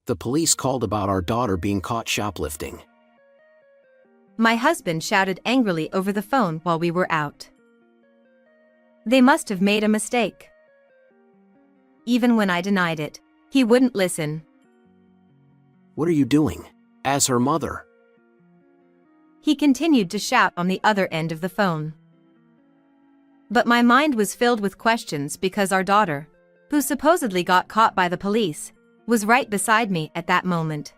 The police called about our daughter being caught shoplifting. My husband shouted angrily over the phone while we were out. They must have made a mistake. Even when I denied it, he wouldn't listen. What are you doing? As her mother. He continued to shout on the other end of the phone. But my mind was filled with questions because our daughter, who supposedly got caught by the police, was right beside me at that moment.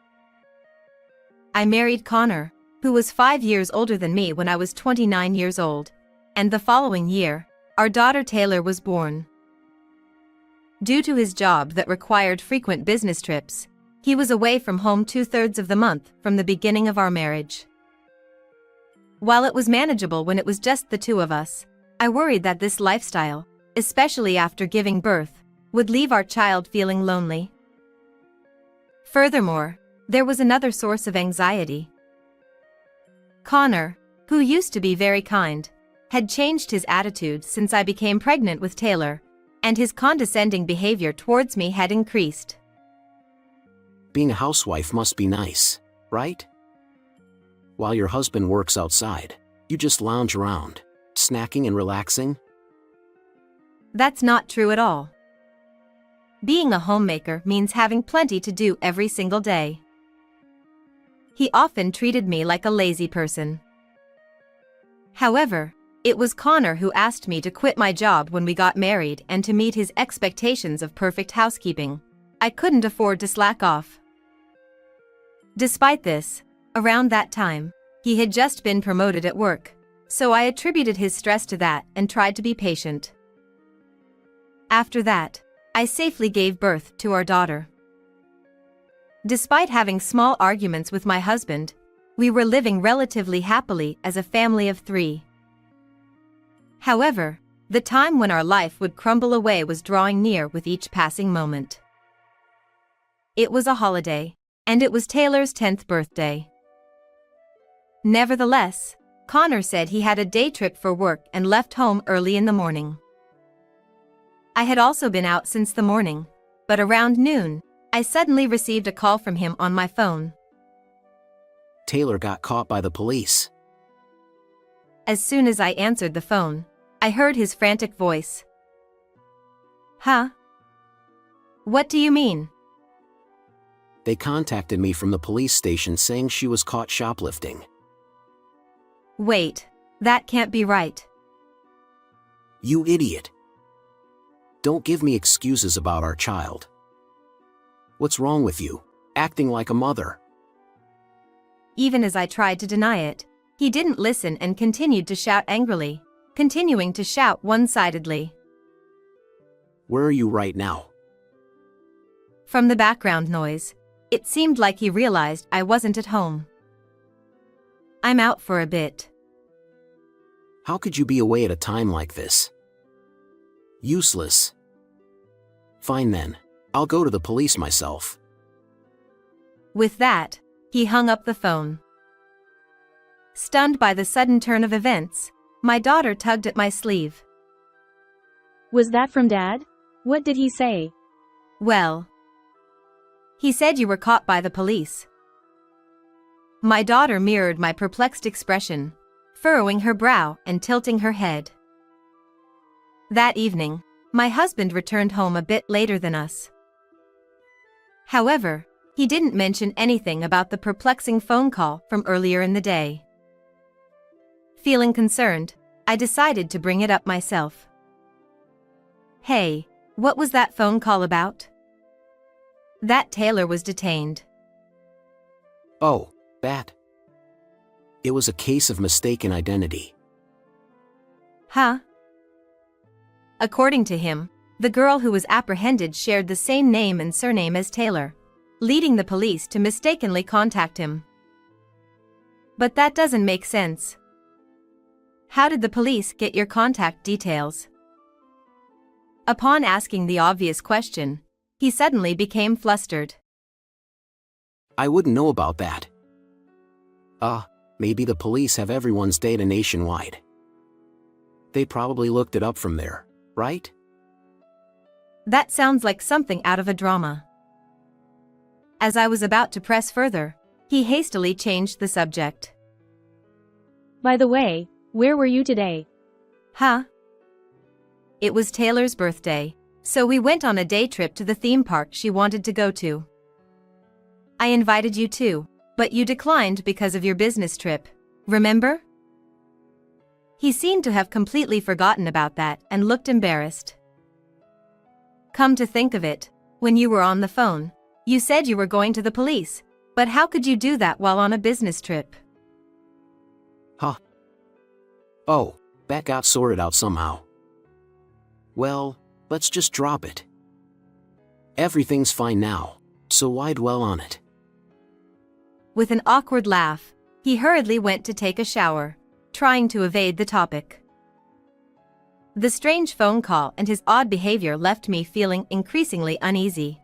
I married Connor, who was 5 years older than me when I was 29 years old, and the following year, our daughter Taylor was born. Due to his job that required frequent business trips, he was away from home 2/3 of the month from the beginning of our marriage. While it was manageable when it was just the two of us, I worried that this lifestyle, especially after giving birth, would leave our child feeling lonely. Furthermore, there was another source of anxiety. Connor, who used to be very kind, had changed his attitude since I became pregnant with Taylor, and his condescending behavior towards me had increased. Being a housewife must be nice, right? While your husband works outside, you just lounge around, snacking and relaxing? That's not true at all. Being a homemaker means having plenty to do every single day. He often treated me like a lazy person. However, it was Connor who asked me to quit my job when we got married and to meet his expectations of perfect housekeeping. I couldn't afford to slack off. Despite this, around that time, he had just been promoted at work, so I attributed his stress to that and tried to be patient. After that, I safely gave birth to our daughter. Despite having small arguments with my husband, we were living relatively happily as a family of 3. However, the time when our life would crumble away was drawing near with each passing moment. It was a holiday, and it was Taylor's 10th birthday. Nevertheless, Connor said he had a day trip for work and left home early in the morning. I had also been out since the morning, but around noon, I suddenly received a call from him on my phone. Taylor got caught by the police. As soon as I answered the phone, I heard his frantic voice. Huh? What do you mean? They contacted me from the police station saying she was caught shoplifting. Wait, that can't be right. You idiot. Don't give me excuses about our child. What's wrong with you, acting like a mother? Even as I tried to deny it, he didn't listen and continued to shout angrily, continuing to shout one-sidedly. Where are you right now? From the background noise, it seemed like he realized I wasn't at home. I'm out for a bit. How could you be away at a time like this? Useless. Fine then, I'll go to the police myself. With that, he hung up the phone. Stunned by the sudden turn of events, my daughter tugged at my sleeve. Was that from Dad? What did he say? Well, he said you were caught by the police. My daughter mirrored my perplexed expression, furrowing her brow and tilting her head. That evening, my husband returned home a bit later than us. However, he didn't mention anything about the perplexing phone call from earlier in the day. Feeling concerned, I decided to bring it up myself. Hey, what was that phone call about? That Taylor was detained. Oh, that. It was a case of mistaken identity. Huh? According to him, the girl who was apprehended shared the same name and surname as Taylor, leading the police to mistakenly contact him. But that doesn't make sense. How did the police get your contact details? Upon asking the obvious question, he suddenly became flustered. I wouldn't know about that. Maybe the police have everyone's data nationwide. They probably looked it up from there, right? That sounds like something out of a drama. As I was about to press further, he hastily changed the subject. By the way, where were you today? Huh? It was Taylor's birthday, so we went on a day trip to the theme park she wanted to go to. I invited you too, but you declined because of your business trip, remember? He seemed to have completely forgotten about that and looked embarrassed. Come to think of it, when you were on the phone, you said you were going to the police, but how could you do that while on a business trip? Huh? Oh, that got sorted out somehow. Well, let's just drop it. Everything's fine now, so why dwell on it? With an awkward laugh, he hurriedly went to take a shower, trying to evade the topic. The strange phone call and his odd behavior left me feeling increasingly uneasy.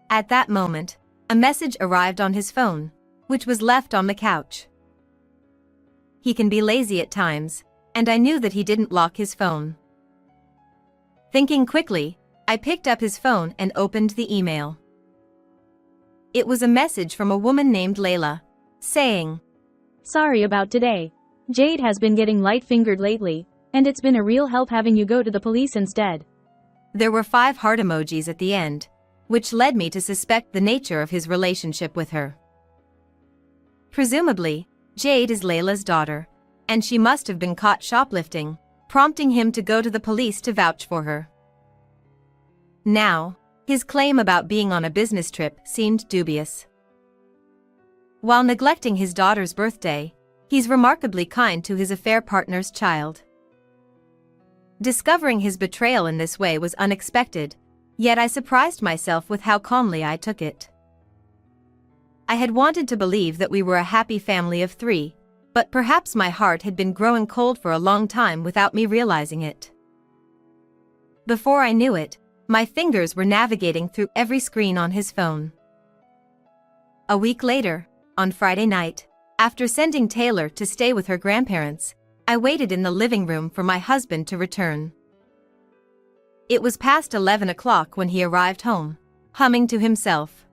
At that moment, a message arrived on his phone, which was left on the couch. He can be lazy at times, and I knew that he didn't lock his phone. Thinking quickly, I picked up his phone and opened the email. It was a message from a woman named Layla, saying, Sorry about today. Jade has been getting light-fingered lately, and it's been a real help having you go to the police instead. There were 5 heart emojis at the end, which led me to suspect the nature of his relationship with her. Presumably, Jade is Layla's daughter, and she must have been caught shoplifting, prompting him to go to the police to vouch for her. Now, his claim about being on a business trip seemed dubious. While neglecting his daughter's birthday, he's remarkably kind to his affair partner's child. Discovering his betrayal in this way was unexpected, yet I surprised myself with how calmly I took it. I had wanted to believe that we were a happy family of 3, but perhaps my heart had been growing cold for a long time without me realizing it. Before I knew it, my fingers were navigating through every screen on his phone. A week later, on Friday night, after sending Taylor to stay with her grandparents, I waited in the living room for my husband to return. It was past 11 o'clock when he arrived home, humming to himself.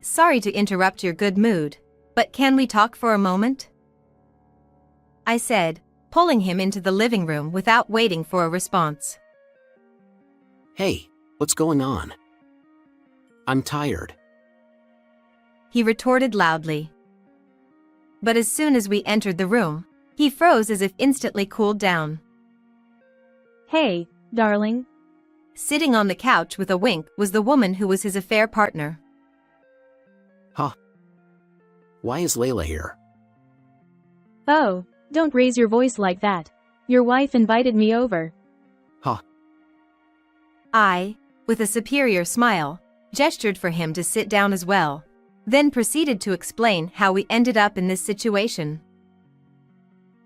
Sorry to interrupt your good mood, but can we talk for a moment? I said, pulling him into the living room without waiting for a response. Hey, what's going on? I'm tired. He retorted loudly. But as soon as we entered the room, he froze as if instantly cooled down. Hey, darling. Sitting on the couch with a wink was the woman who was his affair partner. Huh? Why is Layla here? Oh, don't raise your voice like that. Your wife invited me over. Huh? I, with a superior smile, gestured for him to sit down as well, then proceeded to explain how we ended up in this situation.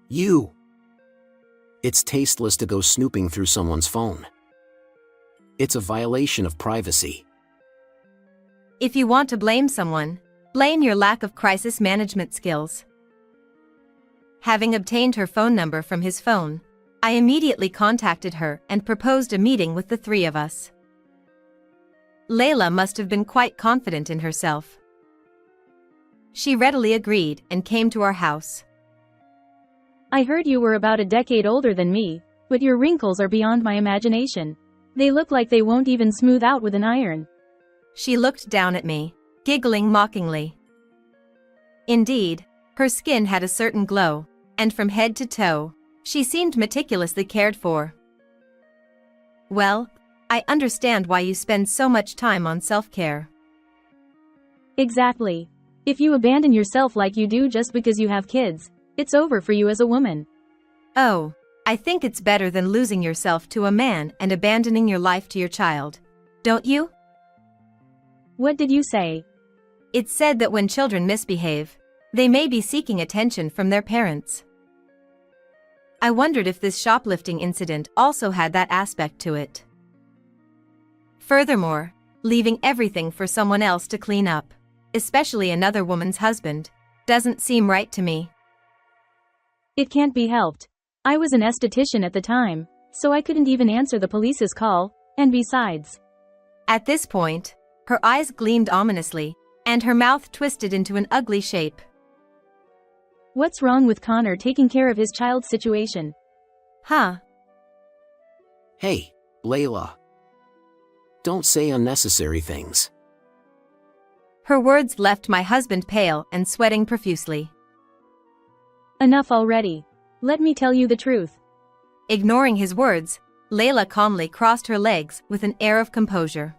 You! It's tasteless to go snooping through someone's phone. It's a violation of privacy. If you want to blame someone, blame your lack of crisis management skills. Having obtained her phone number from his phone, I immediately contacted her and proposed a meeting with the 3 of us. Layla must have been quite confident in herself. She readily agreed and came to our house. I heard you were about a decade older than me, but your wrinkles are beyond my imagination. They look like they won't even smooth out with an iron. She looked down at me, giggling mockingly. Indeed, her skin had a certain glow, and from head to toe, she seemed meticulously cared for. Well, I understand why you spend so much time on self-care. Exactly. If you abandon yourself like you do just because you have kids, it's over for you as a woman. Oh, I think it's better than losing yourself to a man and abandoning your life to your child. Don't you? What did you say? It's said that when children misbehave, they may be seeking attention from their parents. I wondered if this shoplifting incident also had that aspect to it. Furthermore, leaving everything for someone else to clean up, especially another woman's husband, doesn't seem right to me. It can't be helped. I was an esthetician at the time, so I couldn't even answer the police's call, and besides. At this point, Her eyes gleamed ominously, and her mouth twisted into an ugly shape. What's wrong with Connor taking care of his child's situation? Huh? Hey, Layla. Don't say unnecessary things. Her words left my husband pale and sweating profusely. Enough already. Let me tell you the truth. Ignoring his words, Layla calmly crossed her legs with an air of composure.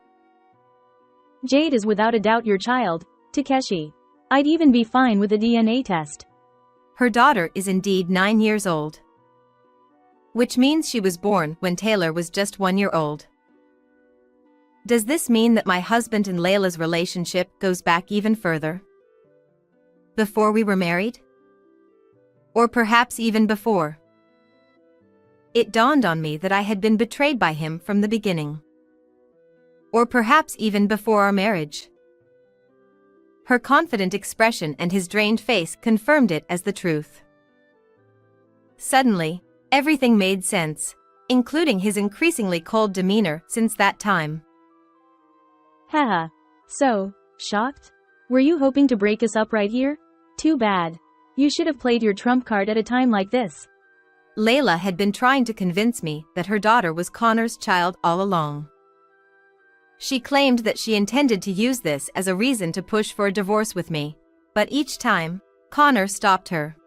Jade is without a doubt your child, Takeshi. I'd even be fine with a DNA test. Her daughter is indeed 9 years old. Which means she was born when Taylor was just 1 year old. Does this mean that my husband and Layla's relationship goes back even further? Before we were married? Or perhaps even before? It dawned on me that I had been betrayed by him from the beginning. Or perhaps even before our marriage. Her confident expression and his drained face confirmed it as the truth. Suddenly, everything made sense, including his increasingly cold demeanor since that time. Haha. So, shocked? Were you hoping to break us up right here? Too bad. You should have played your trump card at a time like this. Layla had been trying to convince me that her daughter was Connor's child all along. She claimed that she intended to use this as a reason to push for a divorce with me, but each time, Connor stopped her.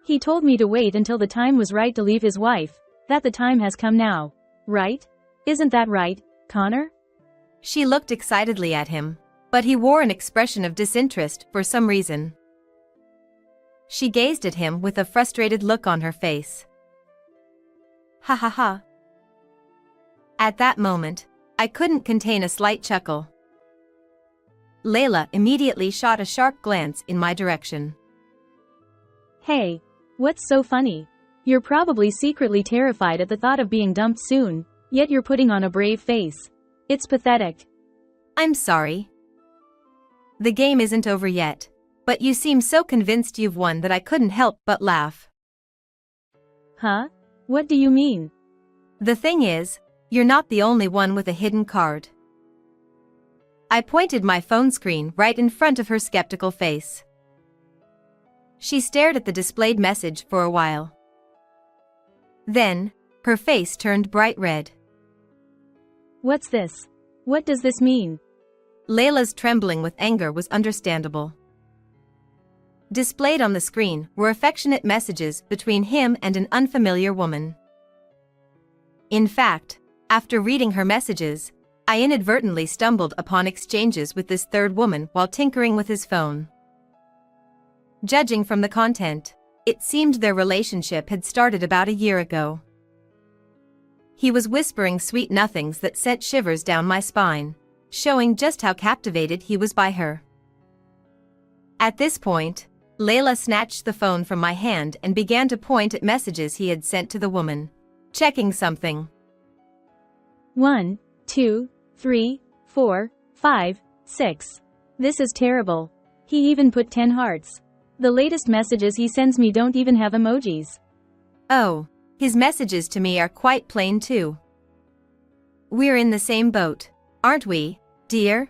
He told me to wait until the time was right to leave his wife, that the time has come now. Right? Isn't that right, Connor? She looked excitedly at him, but he wore an expression of disinterest for some reason. She gazed at him with a frustrated look on her face. Ha ha ha. At that moment, I couldn't contain a slight chuckle. Layla immediately shot a sharp glance in my direction. Hey, what's so funny? You're probably secretly terrified at the thought of being dumped soon, yet you're putting on a brave face. It's pathetic. I'm sorry. The game isn't over yet, but you seem so convinced you've won that I couldn't help but laugh. Huh? What do you mean? The thing is, you're not the only one with a hidden card. I pointed my phone screen right in front of her skeptical face. She stared at the displayed message for a while. Then, her face turned bright red. What's this? What does this mean? Layla's trembling with anger was understandable. Displayed on the screen were affectionate messages between him and an unfamiliar woman. In fact, after reading her messages, I inadvertently stumbled upon exchanges with this third woman while tinkering with his phone. Judging from the content, it seemed their relationship had started about a year ago. He was whispering sweet nothings that sent shivers down my spine, showing just how captivated he was by her. At this point, Layla snatched the phone from my hand and began to point at messages he had sent to the woman, checking something. 1, 2, 3, 4, 5, 6. This is terrible. He even put 10 hearts. The latest messages he sends me don't even have emojis. Oh, his messages to me are quite plain too. We're in the same boat, aren't we, dear?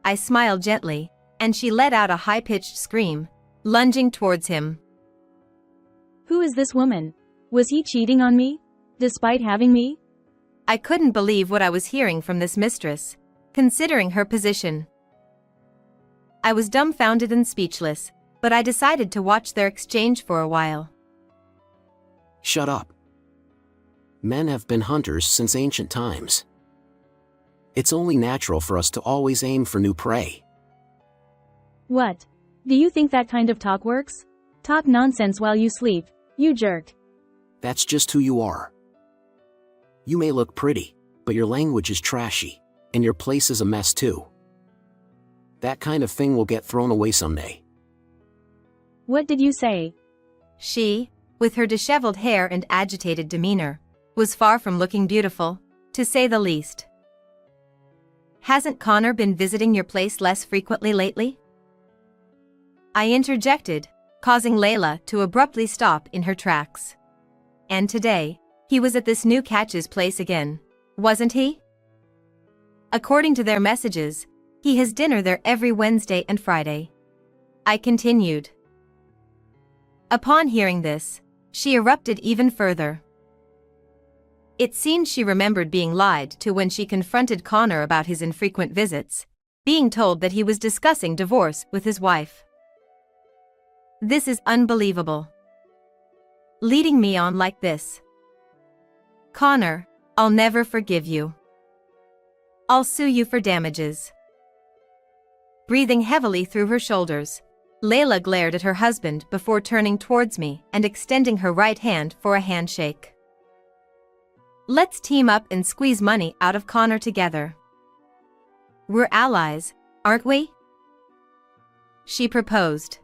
I smiled gently, and she let out a high-pitched scream, lunging towards him. Who is this woman? Was he cheating on me? Despite having me? I couldn't believe what I was hearing from this mistress, considering her position. I was dumbfounded and speechless, but I decided to watch their exchange for a while. Shut up. Men have been hunters since ancient times. It's only natural for us to always aim for new prey. What? Do you think that kind of talk works? Talk nonsense while you sleep, you jerk. That's just who you are. You may look pretty, but your language is trashy, and your place is a mess too. That kind of thing will get thrown away someday. What did you say? She, with her disheveled hair and agitated demeanor, was far from looking beautiful, to say the least. Hasn't Connor been visiting your place less frequently lately? I interjected, causing Layla to abruptly stop in her tracks. And today, he was at this new catch's place again, wasn't he? According to their messages, he has dinner there every Wednesday and Friday. I continued. Upon hearing this, she erupted even further. It seemed she remembered being lied to when she confronted Connor about his infrequent visits, being told that he was discussing divorce with his wife. This is unbelievable. Leading me on like this. Connor, I'll never forgive you. I'll sue you for damages. Breathing heavily through her shoulders, Layla glared at her husband before turning towards me and extending her right hand for a handshake. Let's team up and squeeze money out of Connor together. We're allies, aren't we? She proposed.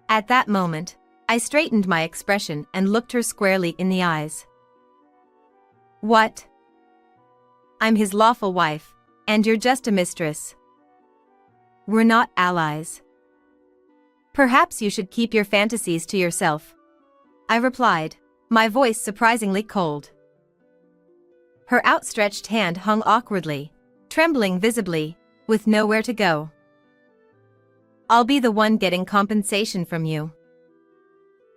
At that moment, I straightened my expression and looked her squarely in the eyes. What? I'm his lawful wife, and you're just a mistress. We're not allies. Perhaps you should keep your fantasies to yourself, I replied, my voice surprisingly cold. Her outstretched hand hung awkwardly, trembling visibly, with nowhere to go. I'll be the one getting compensation from you.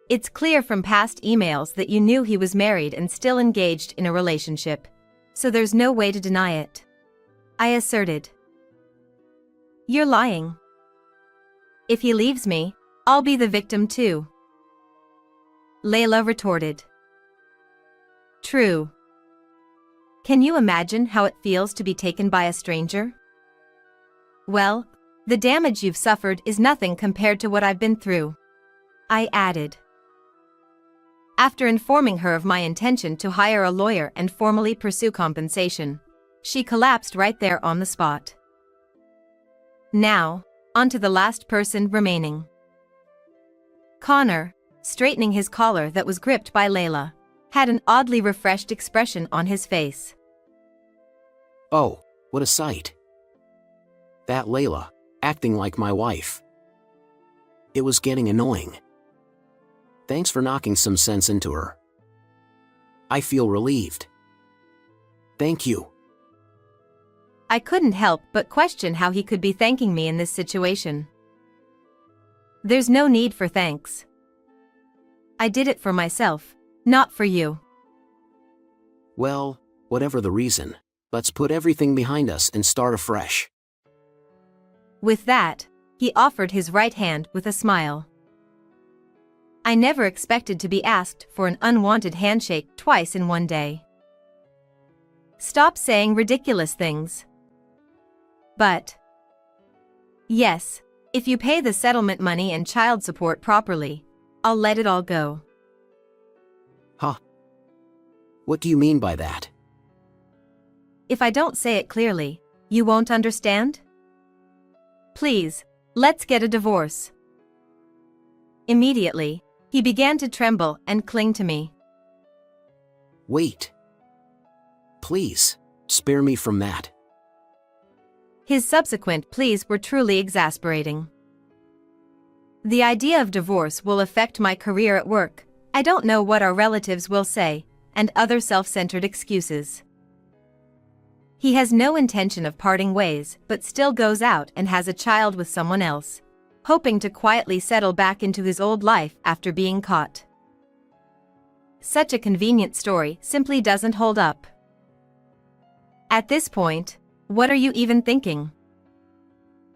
It's clear from past emails that you knew he was married and still engaged in a relationship, so there's no way to deny it, I asserted. You're lying. If he leaves me, I'll be the victim too, Layla retorted. True. Can you imagine how it feels to be taken by a stranger? Well, the damage you've suffered is nothing compared to what I've been through, I added. After informing her of my intention to hire a lawyer and formally pursue compensation, she collapsed right there on the spot. Now, on to the last person remaining. Connor, straightening his collar that was gripped by Layla, had an oddly refreshed expression on his face. Oh, what a sight. That Layla, acting like my wife. It was getting annoying. Thanks for knocking some sense into her. I feel relieved. Thank you. I couldn't help but question how he could be thanking me in this situation. There's no need for thanks. I did it for myself, not for you. Well, whatever the reason, let's put everything behind us and start afresh. With that, he offered his right hand with a smile. I never expected to be asked for an unwanted handshake twice in one day. Stop saying ridiculous things. But yes, if you pay the settlement money and child support properly, I'll let it all go. Huh? What do you mean by that? If I don't say it clearly, you won't understand? Please, let's get a divorce. Immediately, he began to tremble and cling to me. Wait. Please, spare me from that. His subsequent pleas were truly exasperating. The idea of divorce will affect my career at work, I don't know what our relatives will say, and other self-centered excuses. He has no intention of parting ways but still goes out and has a child with someone else, hoping to quietly settle back into his old life after being caught. Such a convenient story simply doesn't hold up. At this point, what are you even thinking?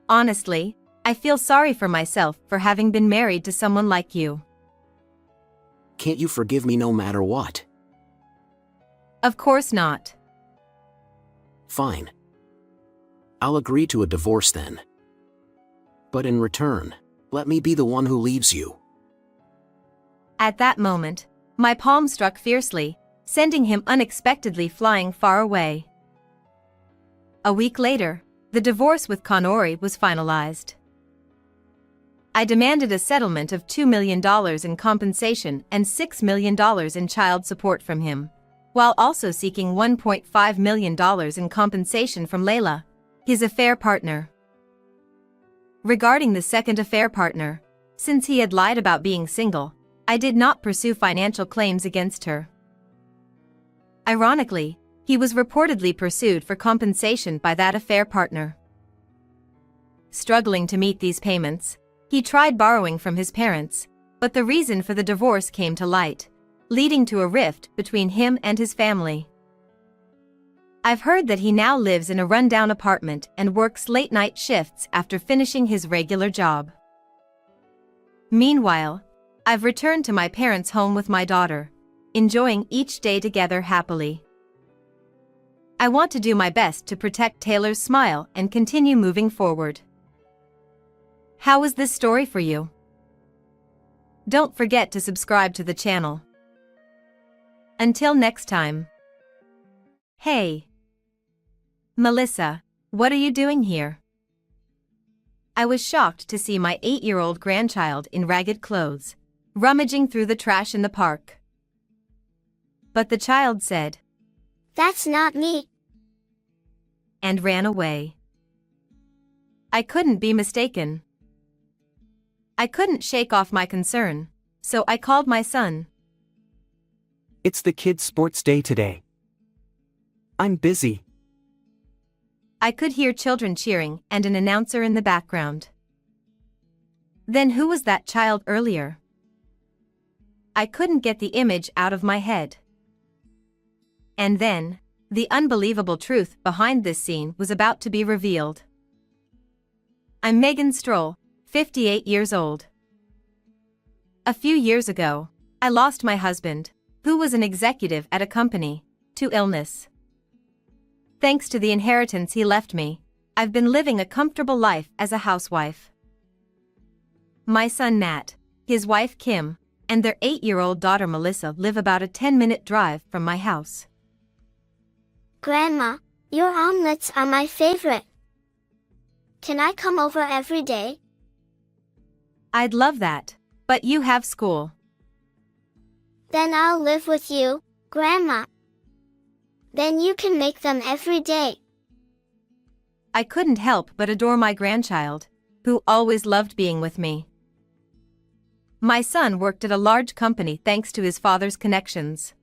Honestly, I feel sorry for myself for having been married to someone like you. Can't you forgive me no matter what? Of course not. Fine. I'll agree to a divorce then. But in return, let me be the one who leaves you. At that moment, my palm struck fiercely, sending him unexpectedly flying far away. A week later, the divorce with Connor was finalized. I demanded a settlement of $2 million in compensation and $6 million in child support from him, while also seeking $1.5 million in compensation from Layla, his affair partner. Regarding the second affair partner, since he had lied about being single, I did not pursue financial claims against her. Ironically, He was reportedly pursued for compensation by that affair partner. Struggling to meet these payments, he tried borrowing from his parents, but the reason for the divorce came to light, leading to a rift between him and his family. I've heard that he now lives in a rundown apartment and works late-night shifts after finishing his regular job. Meanwhile, I've returned to my parents' home with my daughter, enjoying each day together happily. I want to do my best to protect Taylor's smile and continue moving forward. How was this story for you? Don't forget to subscribe to the channel. Until next time. Hey, Melissa, what are you doing here? I was shocked to see my 8-year-old grandchild in ragged clothes, rummaging through the trash in the park. But the child said, "That's not me," and ran away. I couldn't be mistaken. I couldn't shake off my concern, so I called my son. It's the kids' sports day today. I'm busy. I could hear children cheering and an announcer in the background. Then who was that child earlier? I couldn't get the image out of my head. And then, the unbelievable truth behind this scene was about to be revealed. I'm Megan Stroll, 58 years old. A few years ago, I lost my husband, who was an executive at a company, to illness. Thanks to the inheritance he left me, I've been living a comfortable life as a housewife. My son Matt, his wife Kim, and their 8-year-old daughter Melissa live about a 10-minute drive from my house. "Grandma, your omelets are my favorite. Can I come over every day?" I'd love that, but you have school. "Then I'll live with you, Grandma. Then you can make them every day." I couldn't help but adore my grandchild, who always loved being with me. My son worked at a large company thanks to his father's connections.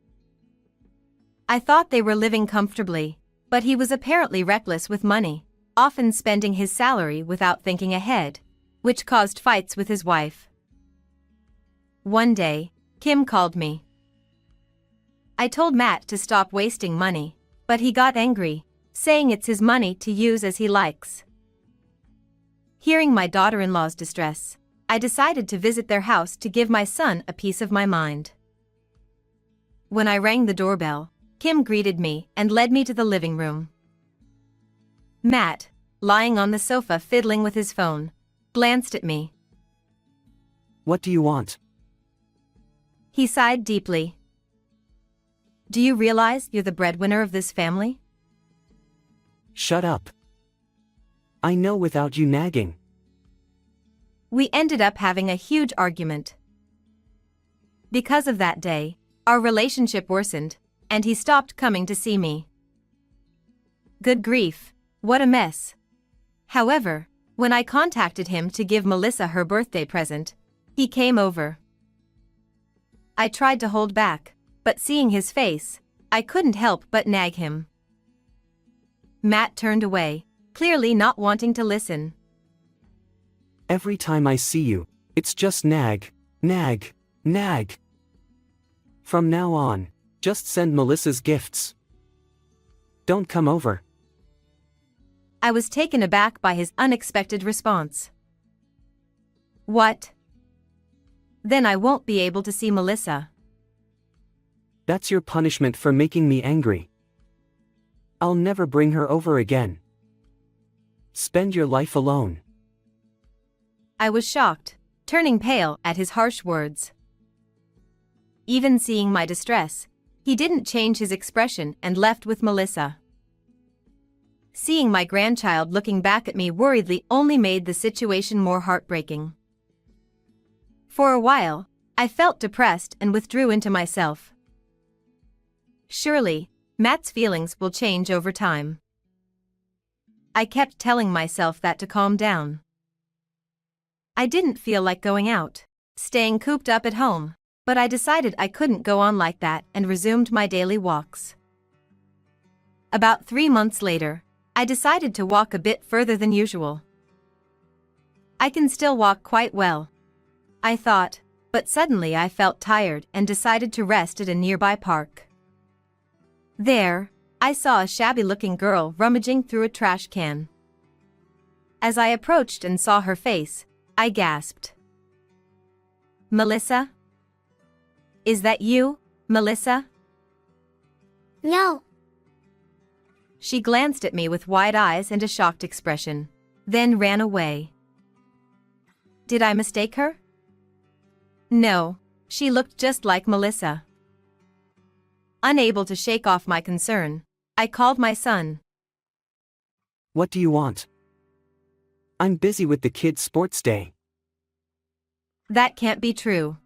I thought they were living comfortably, but he was apparently reckless with money, often spending his salary without thinking ahead, which caused fights with his wife. One day, Kim called me. I told Matt to stop wasting money, but he got angry, saying it's his money to use as he likes. Hearing my daughter-in-law's distress, I decided to visit their house to give my son a piece of my mind. When I rang the doorbell, Kim greeted me and led me to the living room. Matt, lying on the sofa fiddling with his phone, glanced at me. What do you want? He sighed deeply. Do you realize you're the breadwinner of this family? Shut up. I know without you nagging. We ended up having a huge argument. Because of that day, our relationship worsened, and he stopped coming to see me. Good grief, what a mess. However, when I contacted him to give Melissa her birthday present, he came over. I tried to hold back, but seeing his face, I couldn't help but nag him. Matt turned away, clearly not wanting to listen. Every time I see you, it's just nag, nag, nag. From now on, just send Melissa's gifts. Don't come over. I was taken aback by his unexpected response. What? Then I won't be able to see Melissa. That's your punishment for making me angry. I'll never bring her over again. Spend your life alone. I was shocked, turning pale at his harsh words. Even seeing my distress, he didn't change his expression and left with Melissa. Seeing my grandchild looking back at me worriedly only made the situation more heartbreaking. For a while, I felt depressed and withdrew into myself. Surely, Matt's feelings will change over time. I kept telling myself that to calm down. I didn't feel like going out, staying cooped up at home, but I decided I couldn't go on like that and resumed my daily walks. About 3 months later, I decided to walk a bit further than usual. I can still walk quite well, I thought, but suddenly I felt tired and decided to rest at a nearby park. There, I saw a shabby-looking girl rummaging through a trash can. As I approached and saw her face, I gasped. "Melissa? Is that you, Melissa?" No. She glanced at me with wide eyes and a shocked expression, then ran away. Did I mistake her? No, she looked just like Melissa. Unable to shake off my concern, I called my son. What do you want? I'm busy with the kids' sports day. That can't be true.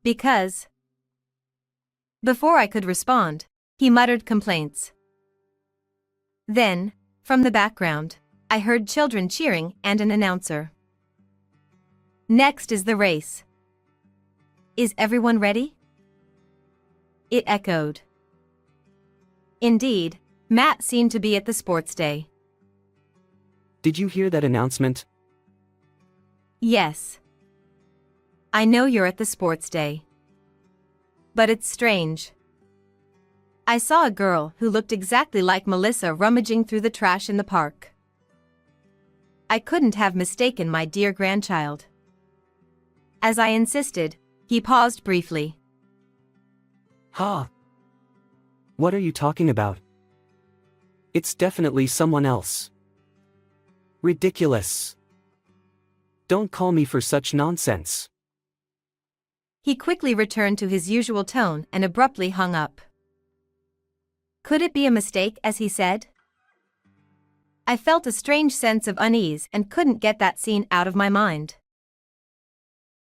Because... Before I could respond, he muttered complaints. Then, from the background, I heard children cheering and an announcer. Next is the race. Is everyone ready? It echoed. Indeed, Matt seemed to be at the sports day. Did you hear that announcement? Yes. I know you're at the sports day. But it's strange. I saw a girl who looked exactly like Melissa rummaging through the trash in the park. I couldn't have mistaken my dear grandchild. As I insisted, he paused briefly. Ha! What are you talking about? It's definitely someone else. Ridiculous. Don't call me for such nonsense. He quickly returned to his usual tone and abruptly hung up. Could it be a mistake, as he said? I felt a strange sense of unease and couldn't get that scene out of my mind.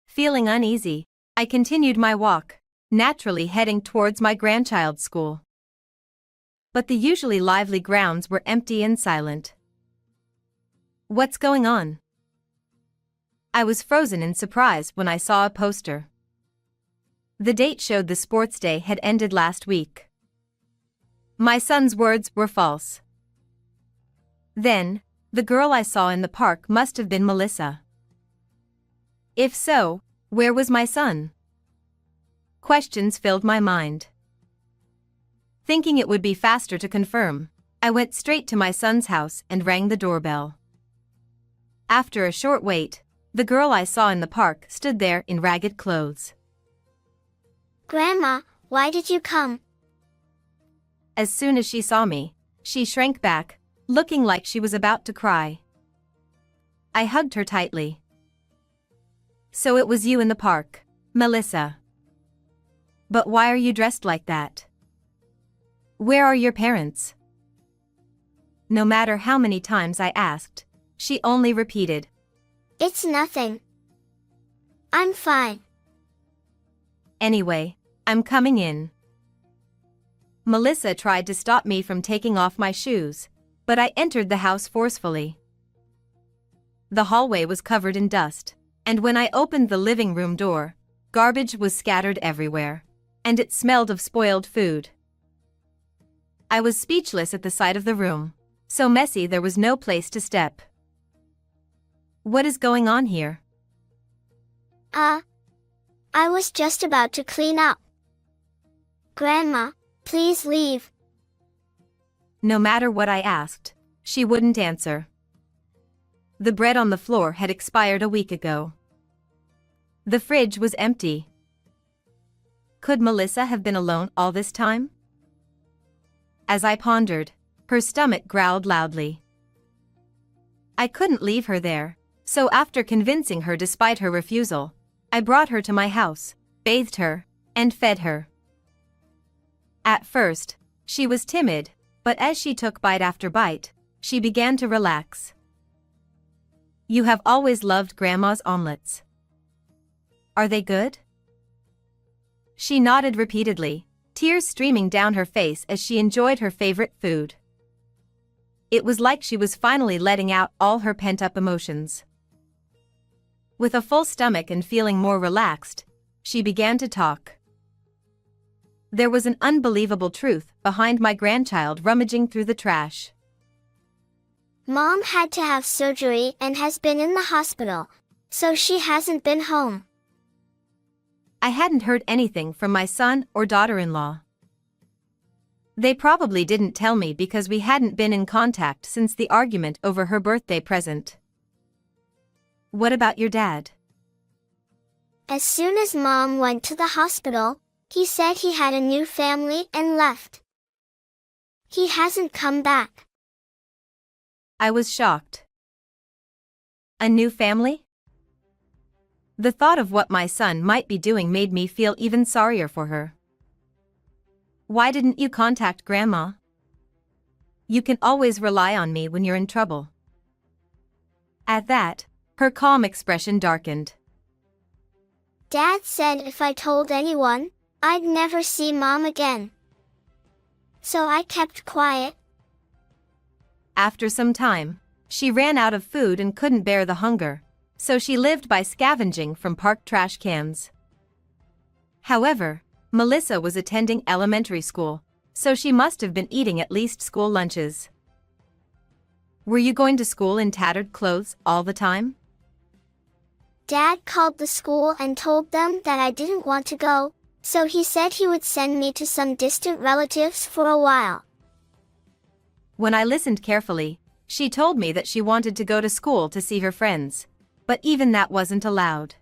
Feeling uneasy, I continued my walk, naturally heading towards my grandchild's school. But the usually lively grounds were empty and silent. What's going on? I was frozen in surprise when I saw a poster. The date showed the sports day had ended last week. My son's words were false. Then, the girl I saw in the park must have been Melissa. If so, where was my son? Questions filled my mind. Thinking it would be faster to confirm, I went straight to my son's house and rang the doorbell. After a short wait, the girl I saw in the park stood there in ragged clothes. Grandma, why did you come? As soon as she saw me, she shrank back, looking like she was about to cry. I hugged her tightly. So it was you in the park, Melissa. But why are you dressed like that? Where are your parents? No matter how many times I asked, she only repeated, It's nothing. I'm fine. Anyway, I'm coming in. Melissa tried to stop me from taking off my shoes, but I entered the house forcefully. The hallway was covered in dust, and when I opened the living room door, garbage was scattered everywhere, and it smelled of spoiled food. I was speechless at the sight of the room, so messy there was no place to step. What is going on here? I was just about to clean up. Grandma, please leave. No matter what I asked, she wouldn't answer. The bread on the floor had expired a week ago. The fridge was empty. Could Melissa have been alone all this time? As I pondered, her stomach growled loudly. I couldn't leave her there, so after convincing her despite her refusal, I brought her to my house, bathed her, and fed her. At first, she was timid, but as she took bite after bite, she began to relax. You have always loved Grandma's omelets. Are they good? She nodded repeatedly, tears streaming down her face as she enjoyed her favorite food. It was like she was finally letting out all her pent-up emotions. With a full stomach and feeling more relaxed, she began to talk. There was an unbelievable truth behind my grandchild rummaging through the trash. Mom had to have surgery and has been in the hospital, so she hasn't been home. I hadn't heard anything from my son or daughter-in-law. They probably didn't tell me because we hadn't been in contact since the argument over her birthday present. What about your dad? As soon as Mom went to the hospital, he said he had a new family and left. He hasn't come back. I was shocked. A new family? The thought of what my son might be doing made me feel even sorrier for her. Why didn't you contact Grandma? You can always rely on me when you're in trouble. At that, her calm expression darkened. Dad said if I told anyone, I'd never see Mom again. So I kept quiet. After some time, she ran out of food and couldn't bear the hunger, so she lived by scavenging from park trash cans. However, Melissa was attending elementary school, so she must have been eating at least school lunches. Were you going to school in tattered clothes all the time? Dad called the school and told them that I didn't want to go, so he said he would send me to some distant relatives for a while. When I listened carefully, she told me that she wanted to go to school to see her friends, but even that wasn't allowed.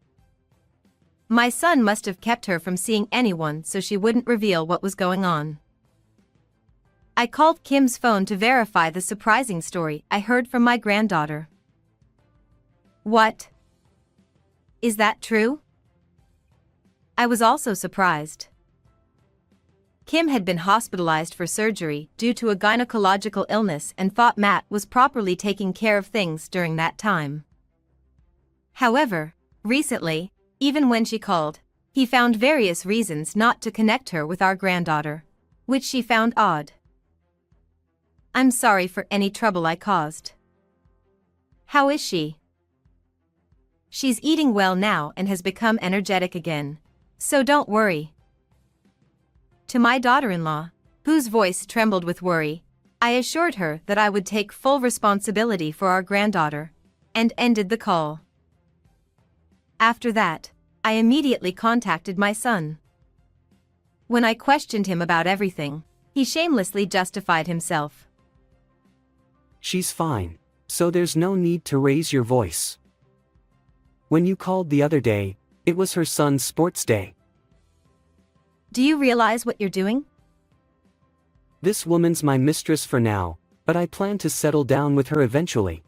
My son must have kept her from seeing anyone so she wouldn't reveal what was going on. I called Kim's phone to verify the surprising story I heard from my granddaughter. What? Is that true? I was also surprised. Kim had been hospitalized for surgery due to a gynecological illness and thought Matt was properly taking care of things during that time. However, recently, even when she called, he found various reasons not to connect her with our granddaughter, which she found odd. I'm sorry for any trouble I caused. How is she? She's eating well now and has become energetic again, so don't worry. To my daughter-in-law, whose voice trembled with worry, I assured her that I would take full responsibility for our granddaughter, and ended the call. After that, I immediately contacted my son. When I questioned him about everything, he shamelessly justified himself. She's fine, so there's no need to raise your voice. When you called the other day, it was her son's sports day. Do you realize what you're doing? This woman's my mistress for now, but I plan to settle down with her eventually.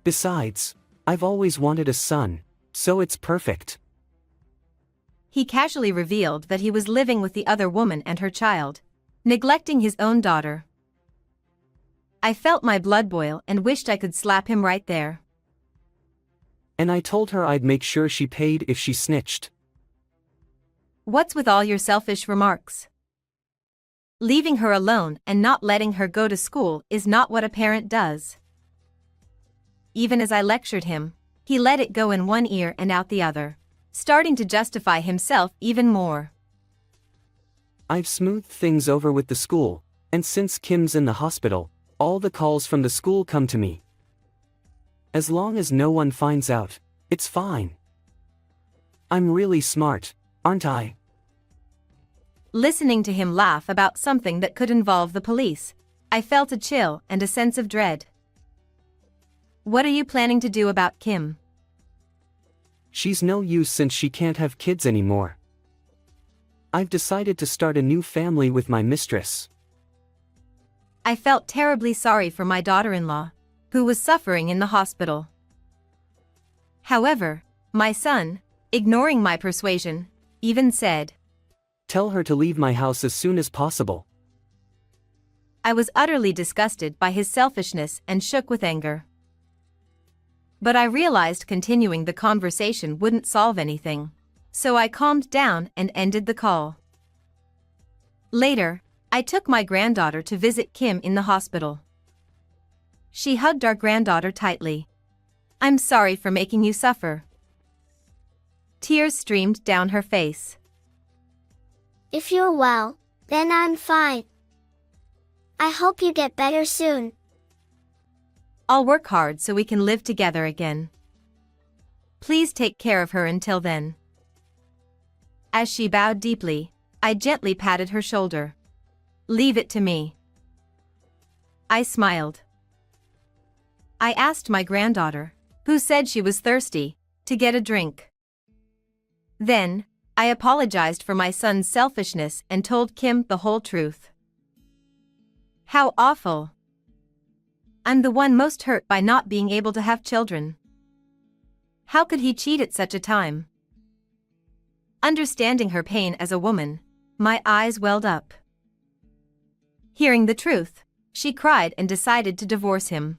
Besides, I've always wanted a son, so it's perfect. He casually revealed that he was living with the other woman and her child, neglecting his own daughter. I felt my blood boil and wished I could slap him right there. And I told her I'd make sure she paid if she snitched. What's with all your selfish remarks? Leaving her alone and not letting her go to school is not what a parent does. Even as I lectured him, he let it go in one ear and out the other, starting to justify himself even more. I've smoothed things over with the school, and since Kim's in the hospital, all the calls from the school come to me. As long as no one finds out, it's fine. I'm really smart, aren't I? Listening to him laugh about something that could involve the police, I felt a chill and a sense of dread. What are you planning to do about Kim? She's no use since she can't have kids anymore. I've decided to start a new family with my mistress. I felt terribly sorry for my daughter-in-law, who was suffering in the hospital. However, my son, ignoring my persuasion, even said, Tell her to leave my house as soon as possible. I was utterly disgusted by his selfishness and shook with anger. But I realized continuing the conversation wouldn't solve anything, so I calmed down and ended the call. Later, I took my granddaughter to visit Kim in the hospital. She hugged our granddaughter tightly. I'm sorry for making you suffer. Tears streamed down her face. If you're well, then I'm fine. I hope you get better soon. I'll work hard so we can live together again. Please take care of her until then. As she bowed deeply, I gently patted her shoulder. Leave it to me. I smiled. I asked my granddaughter, who said she was thirsty, to get a drink. Then, I apologized for my son's selfishness and told Kim the whole truth. How awful. I'm the one most hurt by not being able to have children. How could he cheat at such a time? Understanding her pain as a woman, my eyes welled up. Hearing the truth, she cried and decided to divorce him.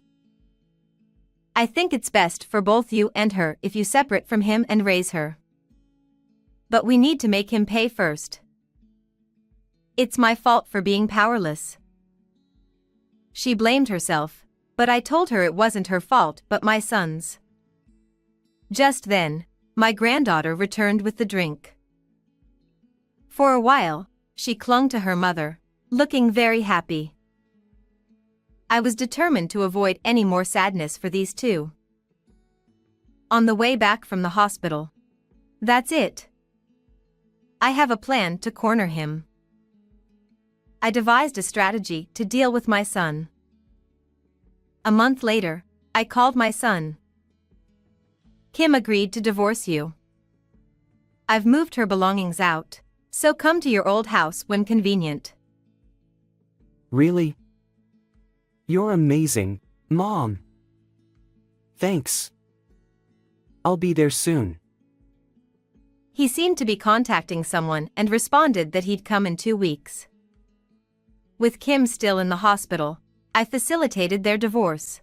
I think it's best for both you and her if you separate from him and raise her. But we need to make him pay first. It's my fault for being powerless. She blamed herself, but I told her it wasn't her fault but my son's. Just then, my granddaughter returned with the drink. For a while, she clung to her mother, looking very happy. I was determined to avoid any more sadness for these two. On the way back from the hospital. That's it. I have a plan to corner him. I devised a strategy to deal with my son. A month later, I called my son. Kim agreed to divorce you. I've moved her belongings out, so come to your old house when convenient. Really? You're amazing, Mom. Thanks. I'll be there soon. He seemed to be contacting someone and responded that he'd come in 2 weeks. With Kim still in the hospital, I facilitated their divorce.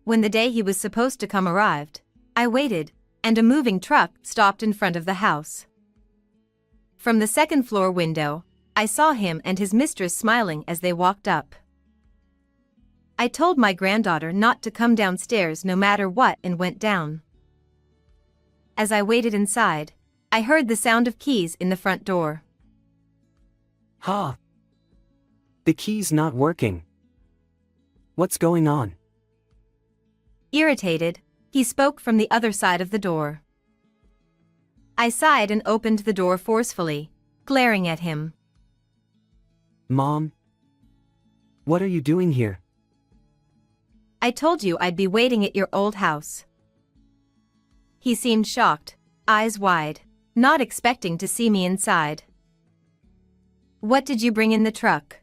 When the day he was supposed to come arrived, I waited, and a moving truck stopped in front of the house. From the second-floor window, I saw him and his mistress smiling as they walked up. I told my granddaughter not to come downstairs no matter what and went down. As I waited inside, I heard the sound of keys in the front door. Ha! The key's not working. What's going on? Irritated, he spoke from the other side of the door. I sighed and opened the door forcefully, glaring at him. Mom? What are you doing here? I told you I'd be waiting at your old house. He seemed shocked, eyes wide, not expecting to see me inside. What did you bring in the truck?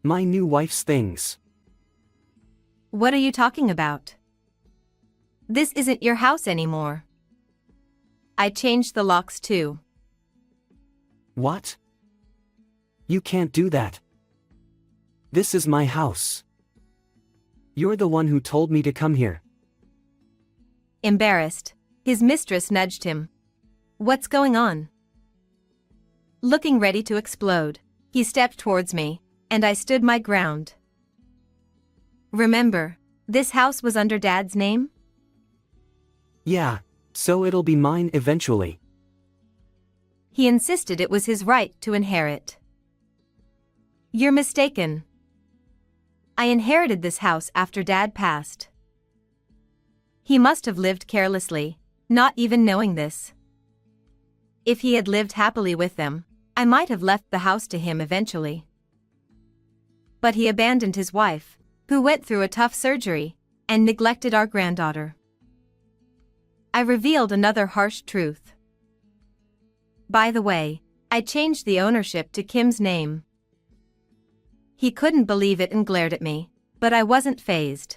My new wife's things. What are you talking about? This isn't your house anymore. I changed the locks too. What? You can't do that. This is my house. You're the one who told me to come here. Embarrassed, his mistress nudged him. What's going on? Looking ready to explode, he stepped towards me, and I stood my ground. Remember, this house was under Dad's name? Yeah, so it'll be mine eventually. He insisted it was his right to inherit. You're mistaken. I inherited this house after Dad passed. He must have lived carelessly, not even knowing this. If he had lived happily with them, I might have left the house to him eventually. But he abandoned his wife, who went through a tough surgery, and neglected our granddaughter. I revealed another harsh truth. By the way, I changed the ownership to Kim's name. He couldn't believe it and glared at me, but I wasn't fazed.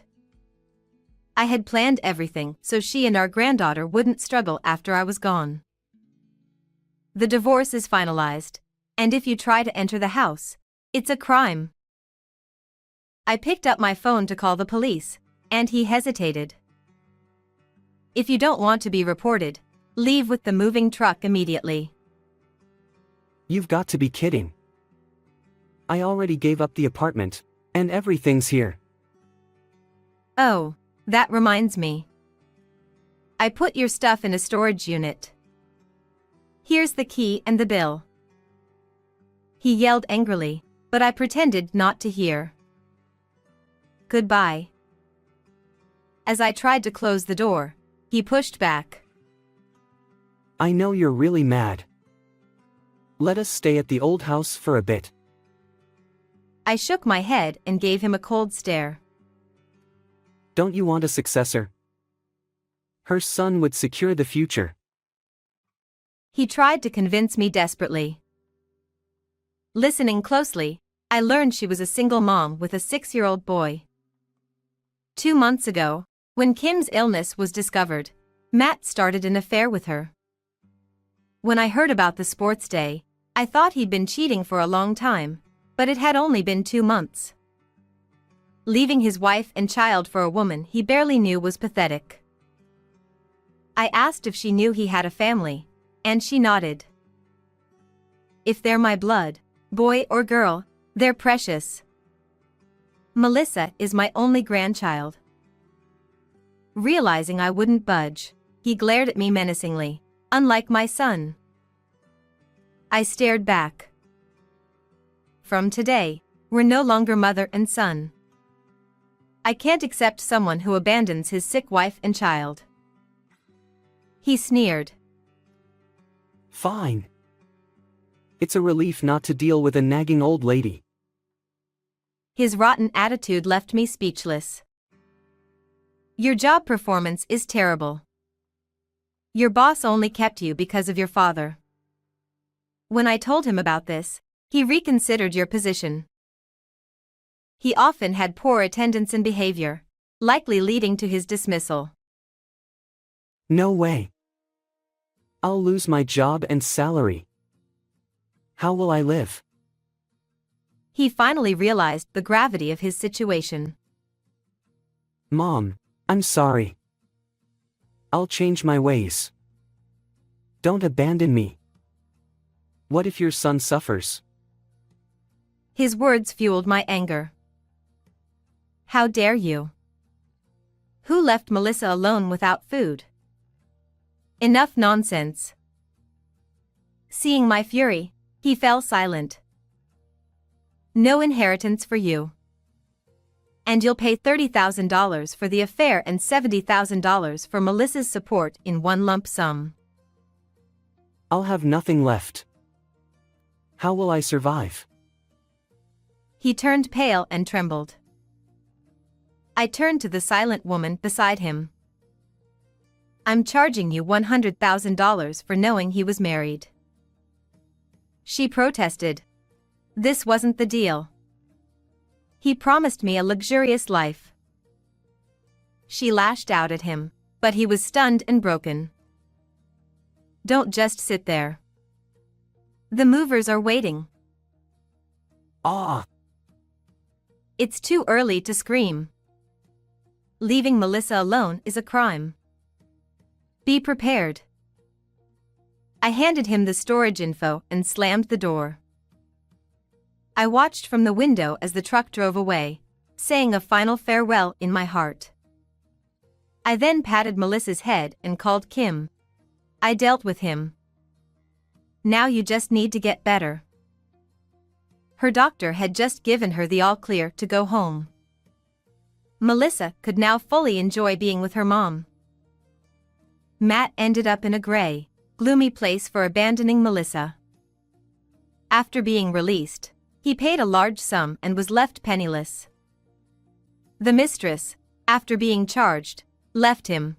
I had planned everything so she and our granddaughter wouldn't struggle after I was gone. The divorce is finalized, and if you try to enter the house, it's a crime. I picked up my phone to call the police, and he hesitated. If you don't want to be reported, leave with the moving truck immediately. You've got to be kidding. I already gave up the apartment, and everything's here. Oh, that reminds me. I put your stuff in a storage unit. Here's the key and the bill. He yelled angrily, but I pretended not to hear. Goodbye. As I tried to close the door, he pushed back. I know you're really mad. Let us stay at the old house for a bit. I shook my head and gave him a cold stare. Don't you want a successor? Her son would secure the future. He tried to convince me desperately. Listening closely, I learned she was a single mom with a 6-year-old boy. 2 months ago, when Kim's illness was discovered, Matt started an affair with her. When I heard about the sports day, I thought he'd been cheating for a long time, but it had only been 2 months. Leaving his wife and child for a woman he barely knew was pathetic. I asked if she knew he had a family, and she nodded. If they're my blood, boy or girl, they're precious. Melissa is my only grandchild. Realizing I wouldn't budge, he glared at me menacingly, unlike my son. I stared back. From today, we're no longer mother and son. I can't accept someone who abandons his sick wife and child. He sneered. Fine. It's a relief not to deal with a nagging old lady. His rotten attitude left me speechless. Your job performance is terrible. Your boss only kept you because of your father. When I told him about this, he reconsidered your position. He often had poor attendance and behavior, likely leading to his dismissal. No way. I'll lose my job and salary. How will I live? He finally realized the gravity of his situation. Mom, I'm sorry. I'll change my ways. Don't abandon me. What if your son suffers? His words fueled my anger. How dare you? Who left Melissa alone without food? Enough nonsense. Seeing my fury, he fell silent. No inheritance for you. And you'll pay $30,000 for the affair and $70,000 for Melissa's support in one lump sum. I'll have nothing left. How will I survive? He turned pale and trembled. I turned to the silent woman beside him. I'm charging you $100,000 for knowing he was married. She protested. This wasn't the deal. He promised me a luxurious life. She lashed out at him, but he was stunned and broken. Don't just sit there. The movers are waiting. Ah! It's too early to scream. Leaving Melissa alone is a crime. Be prepared. I handed him the storage info and slammed the door. I watched from the window as the truck drove away, saying a final farewell in my heart. I then patted Melissa's head and called Kim. I dealt with him. Now you just need to get better. Her doctor had just given her the all-clear to go home. Melissa could now fully enjoy being with her mom. Matt ended up in a gray, gloomy place for abandoning Melissa. After being released, he paid a large sum and was left penniless. The mistress, after being charged, left him.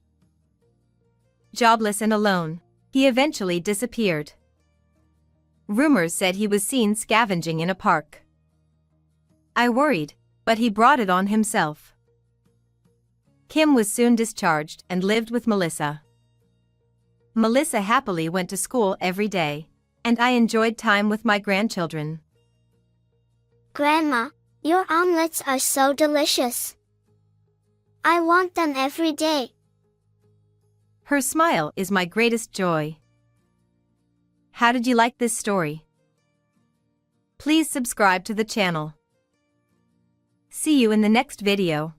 Jobless and alone, he eventually disappeared. Rumors said he was seen scavenging in a park. I worried, but he brought it on himself. Kim was soon discharged and lived with Melissa. Melissa happily went to school every day, and I enjoyed time with my grandchildren. Grandma, your omelets are so delicious. I want them every day. Her smile is my greatest joy. How did you like this story? Please subscribe to the channel. See you in the next video.